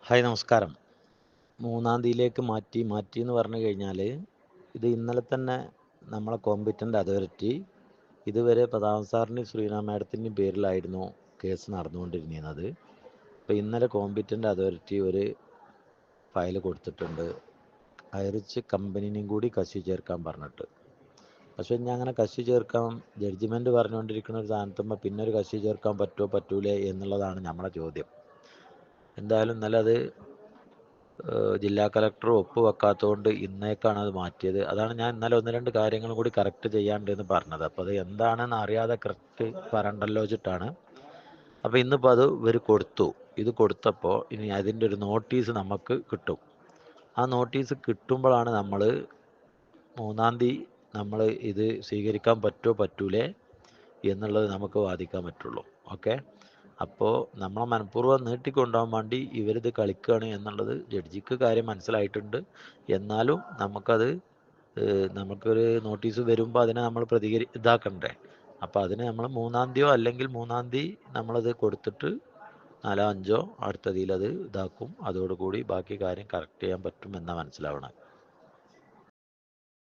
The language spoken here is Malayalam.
ഹായ് നമസ്കാരം. 3-ാം തീയതിയിലേക്ക് മാറ്റി എന്ന് പറഞ്ഞു കഴിഞ്ഞാൽ ഇത് ഇന്നലെ തന്നെ നമ്മളെ കോമ്പറ്റൻ്റ് അതോറിറ്റി ഇതുവരെ പ്രതാപൻ സാറിൻ്റെയും ശ്രീനാ മാഡത്തിൻ്റെയും പേരിലായിരുന്നു കേസ് നടന്നുകൊണ്ടിരുന്നത്. അപ്പോൾ ഇന്നലെ കോമ്പറ്റൻ്റ് അതോറിറ്റി ഒരു ഫയൽ കൊടുത്തിട്ടുണ്ട്, ഹൈറിച്ച് കമ്പനിനെയും കൂടി കക്ഷി ചേർക്കാൻ പറഞ്ഞിട്ട്. പക്ഷേ ഇനി അങ്ങനെ കക്ഷി ചേർക്കാൻ ജഡ്ജിമെൻറ്റ് പറഞ്ഞുകൊണ്ടിരിക്കുന്ന ഒരു സ്ഥാനത്തുമ്പോൾ പിന്നെ ഒരു കക്ഷി ചേർക്കാൻ പറ്റൂലേ എന്നുള്ളതാണ് നമ്മളെ ചോദ്യം. എന്തായാലും ഇന്നലെ അത് ജില്ലാ കളക്ടർ ഒപ്പുവെക്കാത്തതുകൊണ്ട് ഇന്നേക്കാണ് അത് മാറ്റിയത്. അതാണ് ഞാൻ ഇന്നലെ 1-2 കാര്യങ്ങൾ കൂടി കറക്റ്റ് ചെയ്യാണ്ടെന്ന് പറഞ്ഞത്. അപ്പോൾ അത് എന്താണെന്ന് അറിയാതെ കറക്റ്റ് പറയണ്ടല്ലോ വെച്ചിട്ടാണ്. അപ്പോൾ ഇന്നിപ്പോൾ അത് ഇവർ കൊടുത്തു. ഇത് കൊടുത്തപ്പോൾ ഇനി അതിൻ്റെ ഒരു നോട്ടീസ് നമുക്ക് കിട്ടും. ആ നോട്ടീസ് കിട്ടുമ്പോഴാണ് നമ്മൾ 3-ാം തീയതി നമ്മൾ ഇത് സ്വീകരിക്കാൻ പറ്റൂലേ എന്നുള്ളത് നമുക്ക് വാദിക്കാൻ പറ്റുള്ളൂ. ഓക്കെ. അപ്പോൾ നമ്മളെ മനഃപൂർവ്വം നീട്ടിക്കൊണ്ടുപോകാൻ വേണ്ടി ഇവരിത് കളിക്കുകയാണ് എന്നുള്ളത് ജഡ്ജിക്ക് കാര്യം മനസ്സിലായിട്ടുണ്ട്. എന്നാലും നമുക്കൊരു നോട്ടീസ് വരുമ്പോൾ അതിനെ നമ്മൾ ഇതാക്കണ്ടേ. അപ്പോൾ അതിന് നമ്മൾ 3-ാം തീയതിയോ അല്ലെങ്കിൽ 3-ാം തീയതി നമ്മളത് കൊടുത്തിട്ട് 4-5 അടുത്തതിൽ അത് ഇതാക്കും. അതോടുകൂടി ബാക്കി കാര്യം കറക്റ്റ് ചെയ്യാൻ പറ്റും എന്നാണ് മനസ്സിലാവണം.